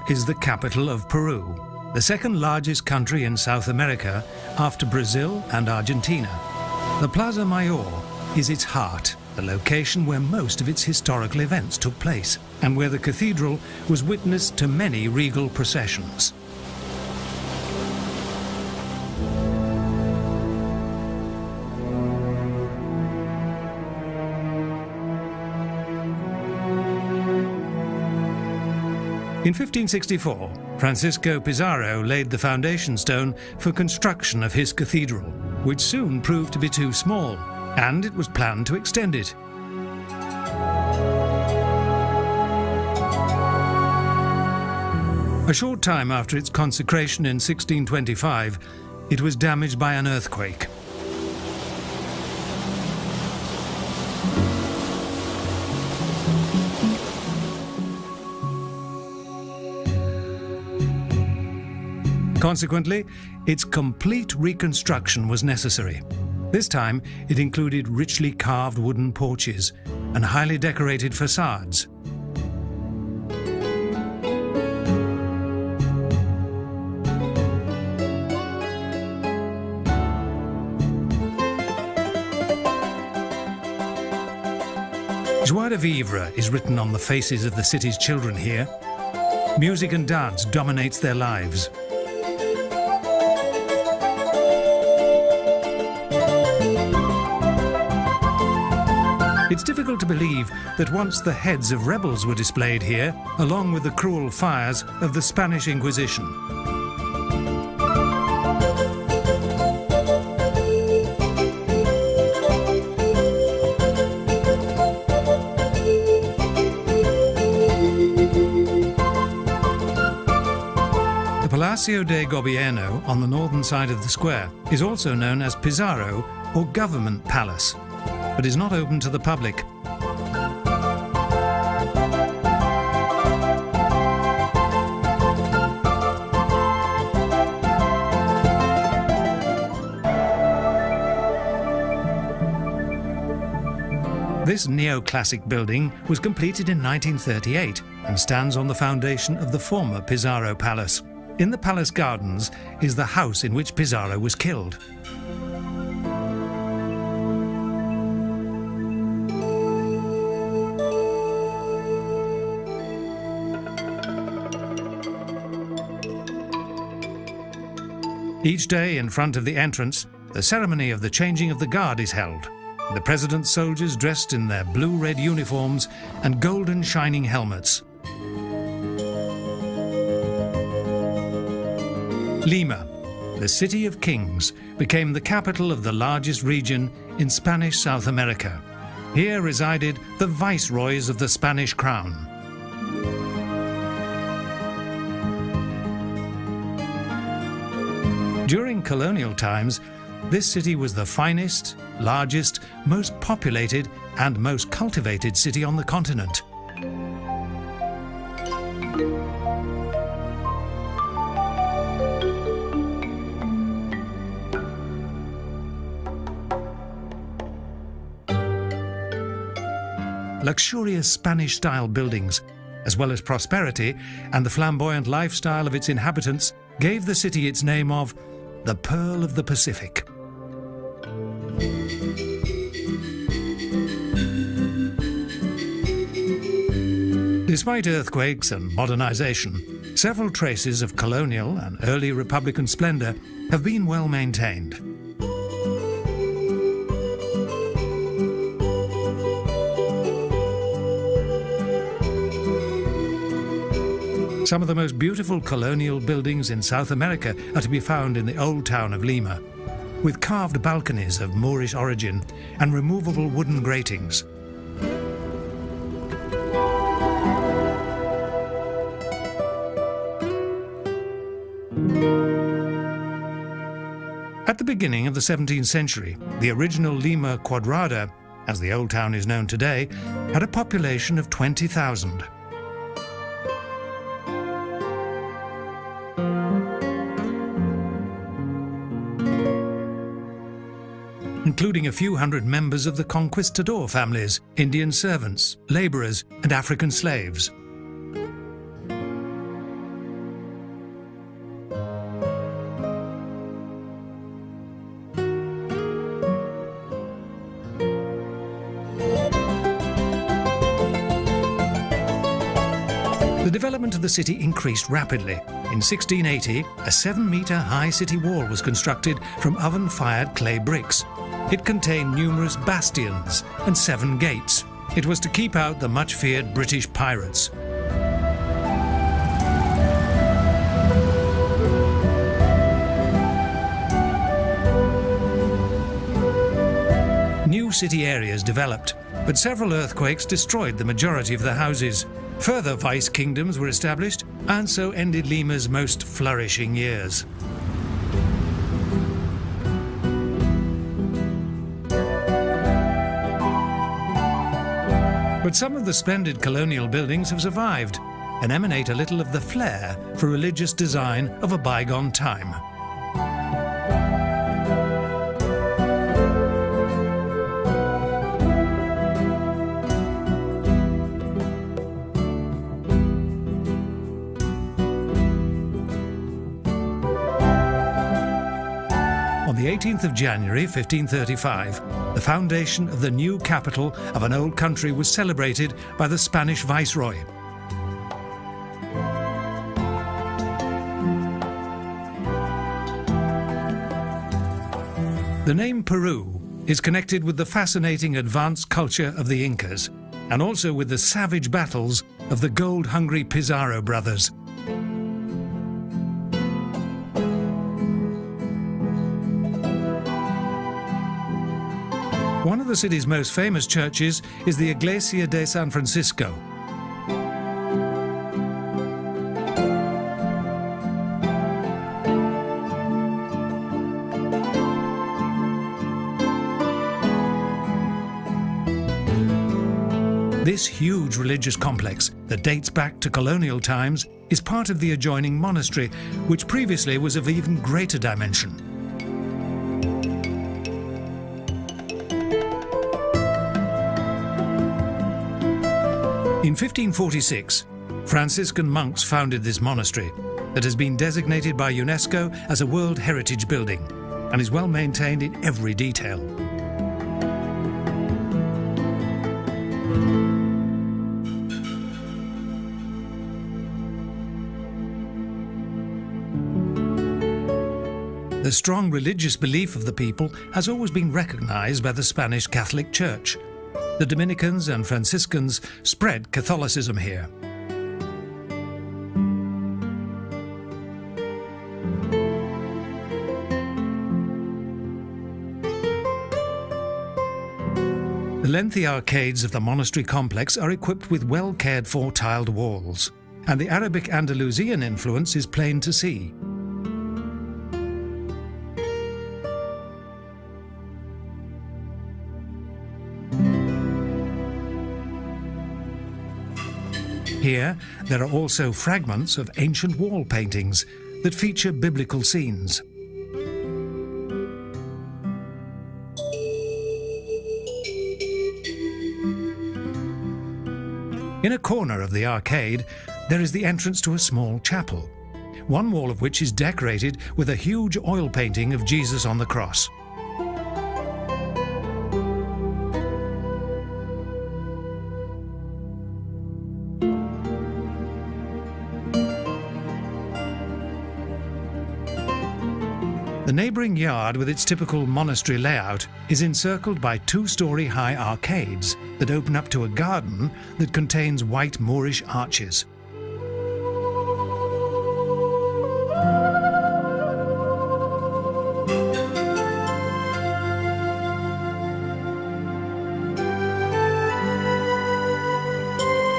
Lima is the capital of Peru, the second largest country in South America after Brazil and Argentina. The Plaza Mayor is its heart, the location where most of its historical events took place, and where the cathedral was witness to many regal processions. In 1564, Francisco Pizarro laid the foundation stone for construction of his cathedral, which soon proved to be too small, and it was planned to extend it. A short time after its consecration in 1625, it was damaged by an earthquake. Consequently, its complete reconstruction was necessary. This time, it included richly carved wooden porches and highly decorated facades. Joie de vivre is written on the faces of the city's children here. Music and dance dominates their lives. It's difficult to believe that once the heads of rebels were displayed here, along with the cruel fires of the Spanish Inquisition. The Palacio de Gobierno on the northern side of the square is also known as Pizarro or Government Palace, but is not open to the public. This neoclassic building was completed in 1938 and stands on the foundation of the former Pizarro Palace. In the palace gardens is the house in which Pizarro was killed. Each day in front of the entrance, the ceremony of the changing of the guard is held. The president's soldiers dressed in their blue-red uniforms and golden shining helmets. Lima, the city of kings, became the capital of the largest region in Spanish South America. Here resided the viceroys of the Spanish crown. During colonial times, this city was the finest, largest, most populated and most cultivated city on the continent. Luxurious Spanish-style buildings, as well as prosperity and the flamboyant lifestyle of its inhabitants, gave the city its name of the Pearl of the Pacific. Despite earthquakes and modernization, several traces of colonial and early Republican splendor have been well maintained. Some of the most beautiful colonial buildings in South America are to be found in the old town of Lima, with carved balconies of Moorish origin and removable wooden gratings. At the beginning of the 17th century, the original Lima Quadrada, as the old town is known today, had a population of 20,000. Including a few hundred members of the conquistador families, Indian servants, laborers, and African slaves. development of the city increased rapidly. In 1680, a 7-metre high city wall was constructed from oven-fired clay bricks. It contained numerous bastions and 7 gates. It was to keep out the much-feared British pirates. New city areas developed, but several earthquakes destroyed the majority of the houses. Further vice kingdoms were established, and so ended Lima's most flourishing years. But some of the splendid colonial buildings have survived and emanate a little of the flair for religious design of a bygone time. On the 18th of January 1535, the foundation of the new capital of an old country was celebrated by the Spanish viceroy. The name Peru is connected with the fascinating advanced culture of the Incas, and also with the savage battles of the gold-hungry Pizarro brothers. One of the city's most famous churches is the Iglesia de San Francisco. This huge religious complex that dates back to colonial times is part of the adjoining monastery, which previously was of even greater dimension. In 1546, Franciscan monks founded this monastery that has been designated by UNESCO as a World Heritage Building and is well maintained in every detail. The strong religious belief of the people has always been recognized by the Spanish Catholic Church. The Dominicans and Franciscans spread Catholicism here. The lengthy arcades of the monastery complex are equipped with well cared for tiled walls, and the Arabic Andalusian influence is plain to see. Here, there are also fragments of ancient wall paintings that feature biblical scenes. In a corner of the arcade, there is the entrance to a small chapel, one wall of which is decorated with a huge oil painting of Jesus on the cross. The neighbouring yard, with its typical monastery layout, is encircled by 2-storey-high arcades that open up to a garden that contains white Moorish arches.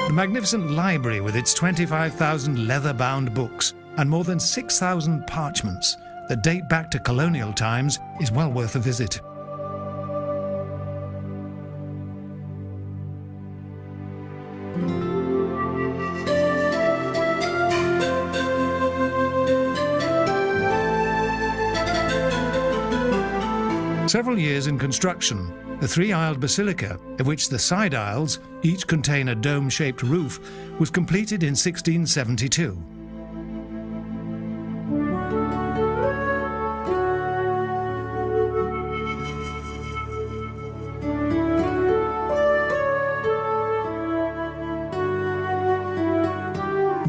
The magnificent library, with its 25,000 leather-bound books and more than 6,000 parchments that date back to colonial times, is well worth a visit. Several years in construction, the 3-aisled basilica, of which the side aisles each contain a dome-shaped roof, was completed in 1672.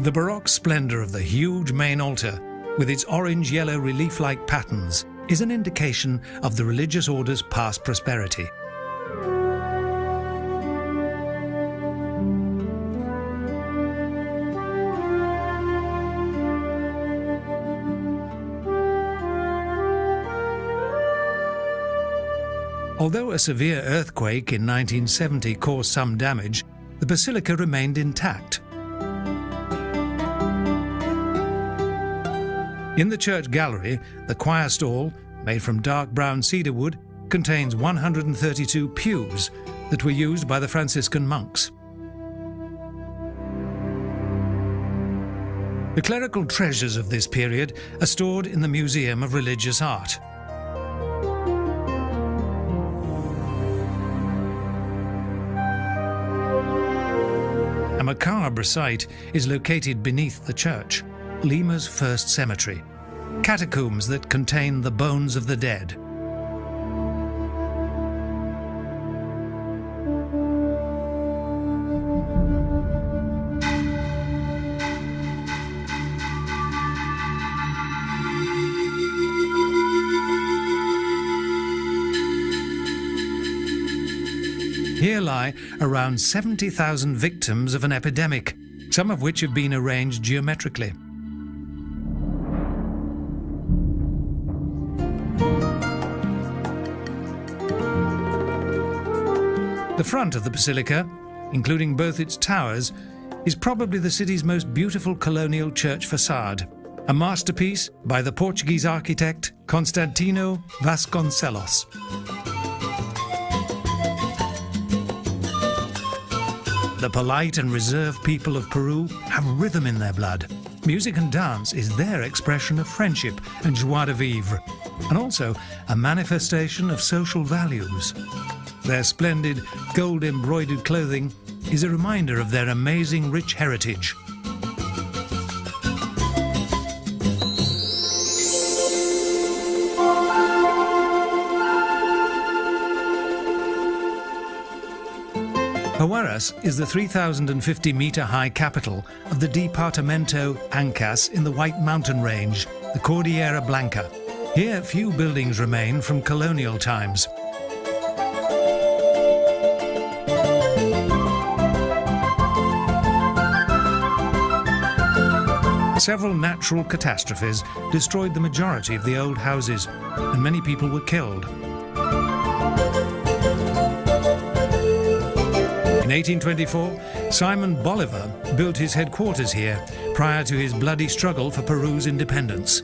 The Baroque splendour of the huge main altar, with its orange-yellow relief-like patterns, is an indication of the religious order's past prosperity. Although a severe earthquake in 1970 caused some damage, the basilica remained intact. In the church gallery, the choir stall, made from dark brown cedar wood, contains 132 pews that were used by the Franciscan monks. The clerical treasures of this period are stored in the Museum of Religious Art. A macabre site is located beneath the church, Lima's first cemetery, catacombs that contain the bones of the dead. Here lie around 70,000 victims of an epidemic, some of which have been arranged geometrically. The front of the basilica, including both its towers, is probably the city's most beautiful colonial church facade, a masterpiece by the Portuguese architect Constantino Vasconcelos. The polite and reserved people of Peru have rhythm in their blood. Music and dance is their expression of friendship and joie de vivre, and also a manifestation of social values. Their splendid, gold-embroidered clothing is a reminder of their amazing rich heritage. Huaraz is the 3,050-metre-high capital of the Departamento Ancas in the White Mountain Range, the Cordillera Blanca. Here, few buildings remain from colonial times. Several natural catastrophes destroyed the majority of the old houses, and many people were killed. In 1824, Simon Bolivar built his headquarters here prior to his bloody struggle for Peru's independence.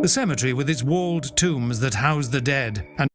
The cemetery with its walled tombs that house the dead and